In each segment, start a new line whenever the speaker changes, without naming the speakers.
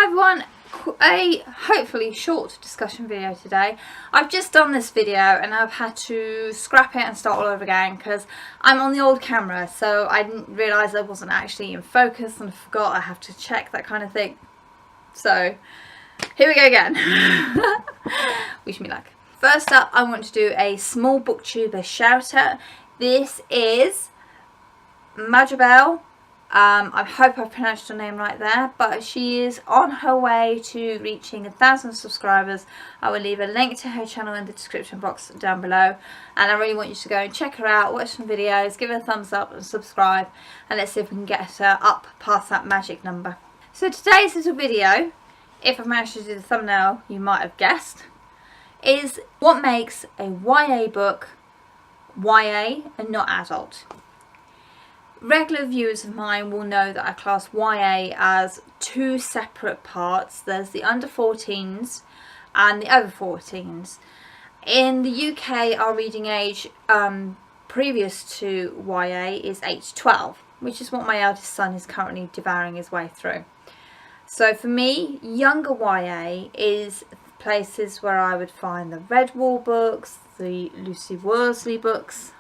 Hi everyone, a hopefully short discussion video today. I've just done this video and I've had to scrap it and start all over again because I'm on the old camera, so I didn't realise I wasn't actually in focus and I forgot I have to check that kind of thing. So here we go again. Wish me luck. First up, I want to do a small booktuber shout out. This is Majelle. I hope I've pronounced her name right there, but she is on her way to reaching 1,000 subscribers. I will leave a link to her channel in the description box down below, and I really want you to go and check her out, watch some videos, give her a thumbs up and subscribe, and let's see if we can get her up past that magic number. So today's little video, if I've managed to do the thumbnail you might have guessed, is what makes a YA book YA and not adult. Regular viewers of mine will know that I class YA as two separate parts. There's the under 14s and the over 14s. In the UK, our reading age previous to YA is 8 to 12, which is what my eldest son is currently devouring his way through. So for me, younger YA is places where I would find the Redwall books, the Lucy Worsley books.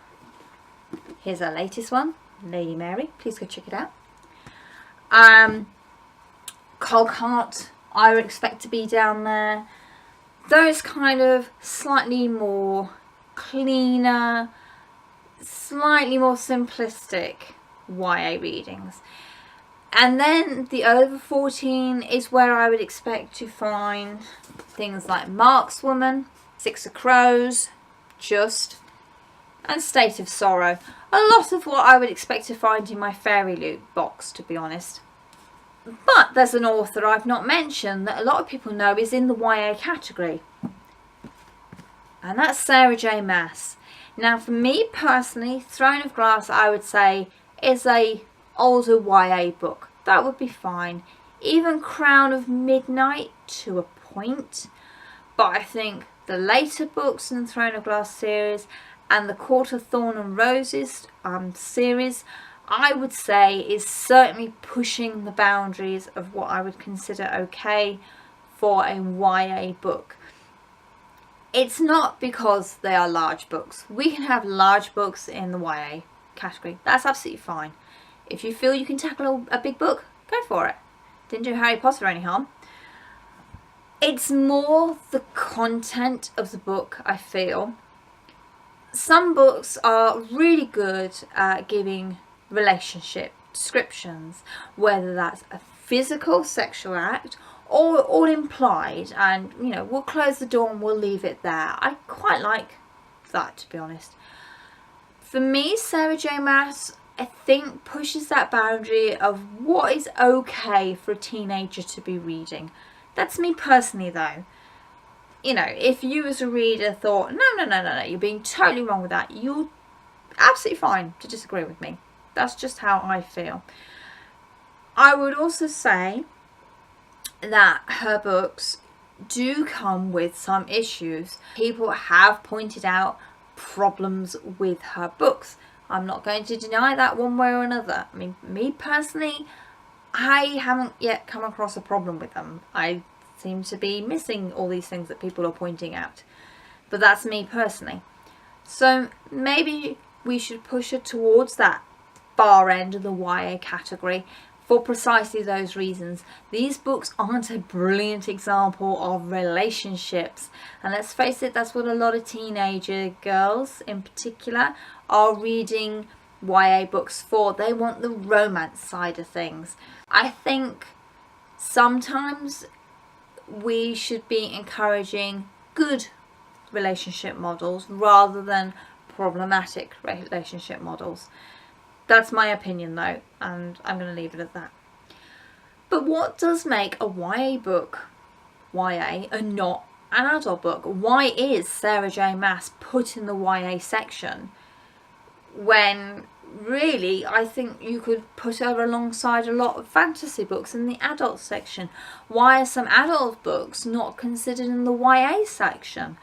Here's our latest one, Lady Mary. Please go check it out. Cogheart, I would expect to be down there. Those kind of slightly more cleaner, slightly more simplistic YA readings. And then the over 14 is where I would expect to find things like Markswoman, Six of Crows, Just, and State of Sorrow. A lot of what I would expect to find in my Fairy Loot box, to be honest. But there's an author I've not mentioned that a lot of people know is in the YA category, and that's Sarah J. Maas. Now for me personally, Throne of Glass I would say is a older YA book. That would be fine. Even Crown of Midnight to a point, but I think the later books in the Throne of Glass series and the Court of Thorn and Roses series, I would say is certainly pushing the boundaries of what I would consider okay for a YA book. It's not because they are large books. We can have large books in the YA category. That's absolutely fine. If you feel you can tackle a big book, go for it. Didn't do Harry Potter any harm. It's more the content of the book, I feel. Some books are really good at giving relationship descriptions, whether that's a physical sexual act or all implied, and you know, we'll close the door and we'll leave it there. I quite like that, to be honest. For me, Sarah J. Maas, I think, pushes that boundary of what is okay for a teenager to be reading. That's me personally though. You know, if you as a reader thought, no, you're being totally wrong with that, you're absolutely fine to disagree with me. That's just how I feel. I would also say that her books do come with some issues. People have pointed out problems with her books. I'm not going to deny that one way or another. I mean, me personally, I haven't yet come across a problem with them. I seem to be missing all these things that people are pointing out. But that's me personally. So maybe we should push her towards that far end of the YA category for precisely those reasons. These books aren't a brilliant example of relationships. And let's face it, that's what a lot of teenager girls in particular are reading YA books for. They want the romance side of things. I think sometimes we should be encouraging good relationship models rather than problematic relationship models. That's my opinion though, and I'm going to leave it at that. But what does make a YA book YA and not an adult book? Why is Sarah J. Maas put in the YA section when really I think you could put her alongside a lot of fantasy books in the adult section? Why are some adult books not considered in the YA section?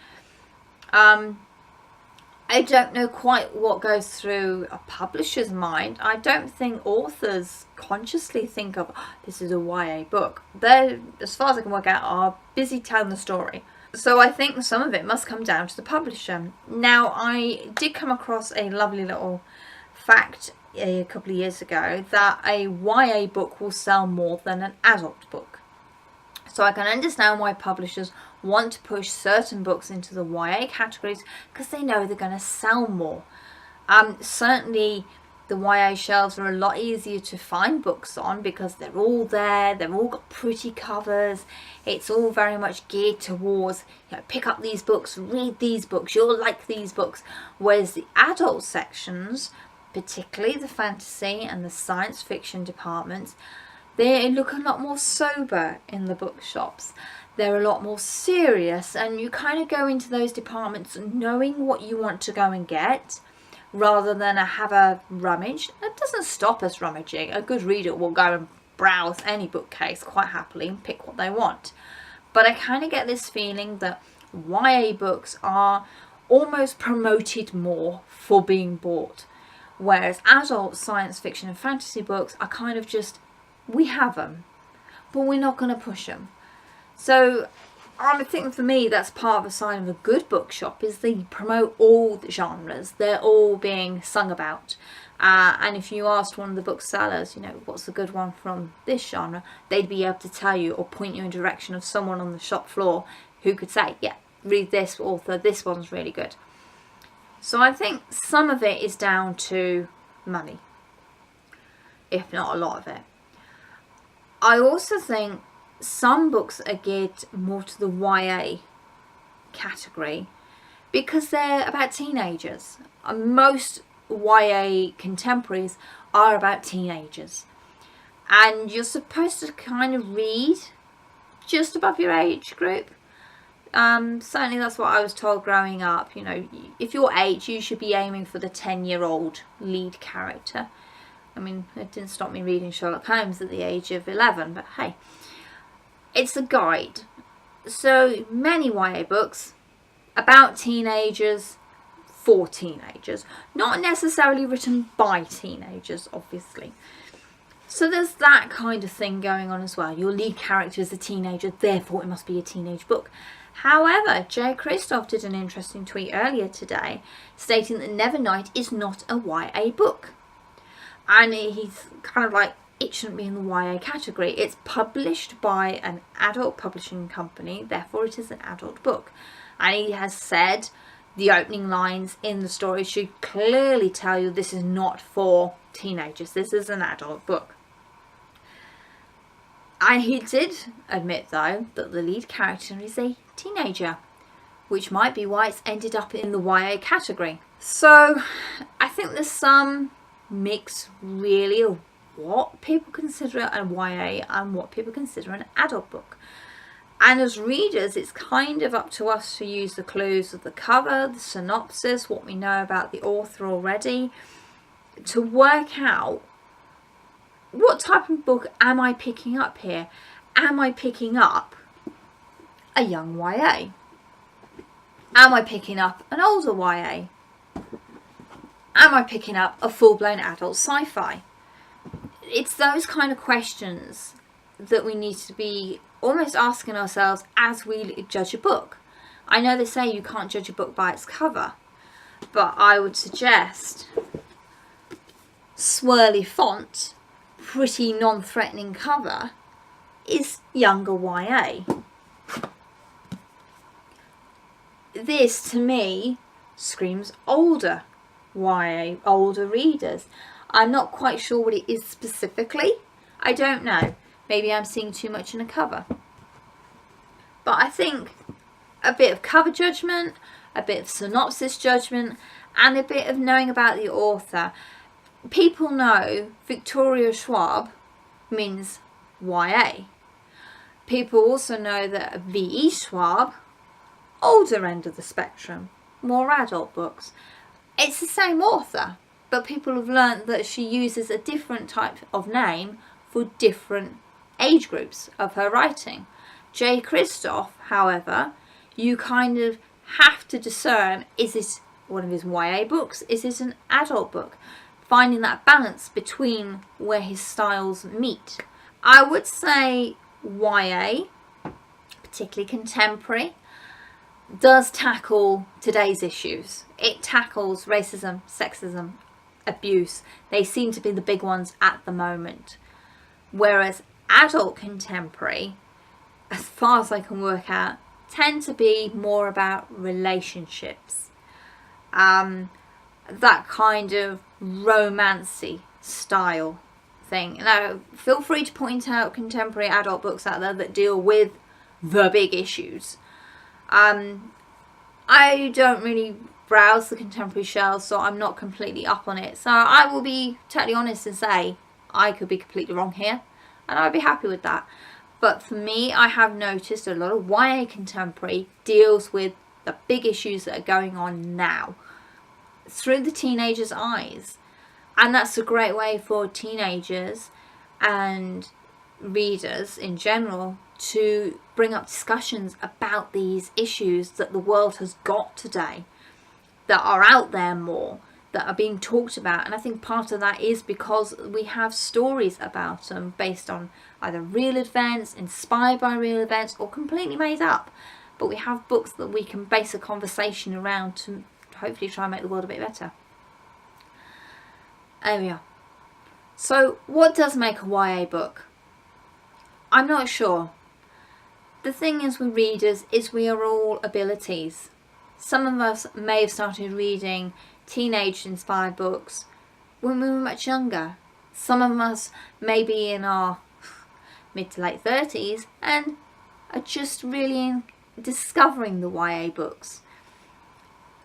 I don't know quite what goes through a publisher's mind. I don't think authors consciously think of, "Oh, this is a YA book." They, as far as I can work out, are busy telling the story. So I think some of it must come down to the publisher. Now, I did come across a lovely little fact a couple of years ago that a YA book will sell more than an adult book. So I can understand why publishers want to push certain books into the YA categories, because they know they're going to sell more. Certainly the YA shelves are a lot easier to find books on because they're all there, they've all got pretty covers, it's all very much geared towards, pick up these books, read these books, you'll like these books. Whereas the adult sections, particularly the fantasy and the science fiction departments, they look a lot more sober in the bookshops. They're a lot more serious, and you kind of go into those departments knowing what you want to go and get, rather than have a rummage. It doesn't stop us rummaging. A good reader will go and browse any bookcase quite happily and pick what they want. But I kind of get this feeling that YA books are almost promoted more for being bought, whereas adult science fiction and fantasy books are kind of just, we have them, but we're not going to push them. So I think for me that's part of a sign of a good bookshop, is they promote all the genres. They're all being sung about. And if you asked one of the booksellers, what's a good one from this genre, they'd be able to tell you or point you in the direction of someone on the shop floor who could say, yeah, read this author, this one's really good. So I think some of it is down to money, if not a lot of it. I also think some books are geared more to the YA category because they're about teenagers. Most YA contemporaries are about teenagers, and you're supposed to kind of read just above your age group. Certainly that's what I was told growing up. If you're 8, you should be aiming for the 10-year-old lead character. I mean, it didn't stop me reading Sherlock Holmes at the age of 11, but hey, it's a guide. So many YA books about teenagers, for teenagers, not necessarily written by teenagers, obviously. So there's that kind of thing going on as well. Your lead character is a teenager, therefore it must be a teenage book. However, J. Christoph did an interesting tweet earlier today stating that Nevernight is not a YA book. And he's kind of like, it shouldn't be in the YA category. It's published by an adult publishing company, therefore it is an adult book. And he has said the opening lines in the story should clearly tell you this is not for teenagers. This is an adult book. And he did admit, though, that the lead character is a teenager, which might be why it's ended up in the YA category. So I think there's some mix really of what people consider a YA and what people consider an adult book. And as readers, it's kind of up to us to use the clues of the cover, the synopsis, what we know about the author already, to work out what type of book am I picking up here. Am I picking up a young YA? Am I picking up an older YA? Am I picking up a full-blown adult sci-fi? It's those kind of questions that we need to be almost asking ourselves as we judge a book. I know they say you can't judge a book by its cover, but I would suggest swirly font, pretty non-threatening cover is younger YA. This, to me, screams older YA, older readers. I'm not quite sure what it is specifically. I don't know. Maybe I'm seeing too much in a cover. But I think a bit of cover judgment, a bit of synopsis judgment, and a bit of knowing about the author. People know Victoria Schwab means YA. People also know that V.E. Schwab, older end of the spectrum, more adult books. It's the same author, but people have learnt that she uses a different type of name for different age groups of her writing. J. Christoph, however, you kind of have to discern, is it one of his YA books? Is it an adult book? Finding that balance between where his styles meet. I would say YA, particularly contemporary, does tackle today's issues. It tackles racism, sexism, abuse. They seem to be the big ones at the moment. Whereas adult contemporary, as far as I can work out, tend to be more about relationships. That kind of romancy style thing. Now, feel free to point out contemporary adult books out there that deal with the big issues. I don't really browse the contemporary shelves, so I'm not completely up on it. So I will be totally honest and say I could be completely wrong here, and I'd be happy with that. But for me, I have noticed a lot of YA contemporary deals with the big issues that are going on now through the teenager's eyes. And that's a great way for teenagers and readers in general to bring up discussions about these issues that the world has got today, that are out there more, that are being talked about. And I think part of that is because we have stories about them based on either real events, inspired by real events, or completely made up. But we have books that we can base a conversation around to hopefully try and make the world a bit better. There we are. So what does make a YA book? I'm not sure. The thing is with readers is we are all abilities. Some of us may have started reading teenage inspired books when we were much younger. Some of us may be in our mid to late 30s and are just really discovering the YA books.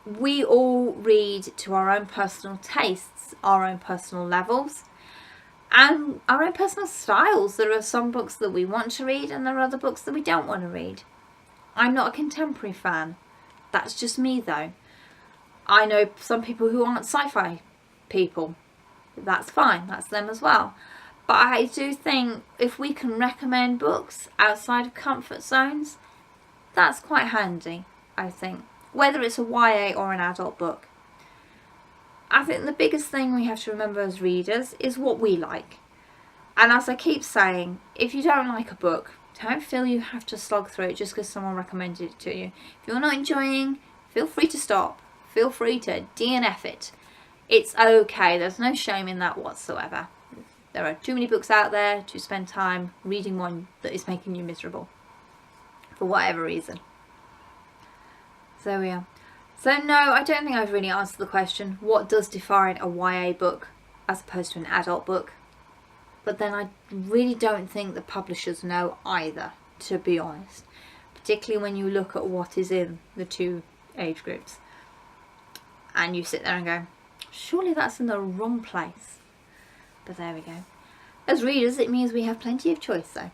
We all read to our own personal tastes, our own personal levels, and our own personal styles. There are some books that we want to read and there are other books that we don't want to read. I'm not a contemporary fan. That's just me though. I know some people who aren't sci-fi people. That's fine, that's them as well. But I do think if we can recommend books outside of comfort zones, that's quite handy, I think. Whether it's a YA or an adult book. I think the biggest thing we have to remember as readers is what we like. And as I keep saying, if you don't like a book, don't feel you have to slog through it just because someone recommended it to you. If you're not enjoying, feel free to stop. Feel free to DNF it. It's okay. There's no shame in that whatsoever. There are too many books out there to spend time reading one that is making you miserable. For whatever reason. So there we are. So no, I don't think I've really answered the question, what does define a YA book as opposed to an adult book? But then I really don't think the publishers know either, to be honest. Particularly when you look at what is in the two age groups. And you sit there and go, surely that's in the wrong place. But there we go. As readers, it means we have plenty of choice though.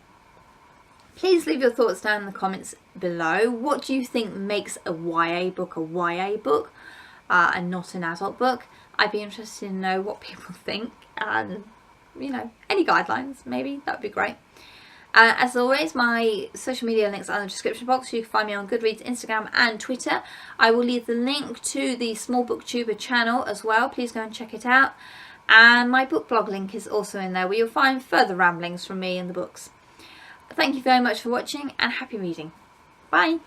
Please leave your thoughts down in the comments below. What do you think makes a YA book and not an adult book? I'd be interested to know what people think, and you know, any guidelines maybe, that would be great. As always, my social media links are in the description box. You can find me on Goodreads, Instagram and Twitter. I will leave the link to the Small Booktuber channel as well. Please go and check it out. And my book blog link is also in there, where you'll find further ramblings from me and the books. Thank you very much for watching and happy reading. Bye.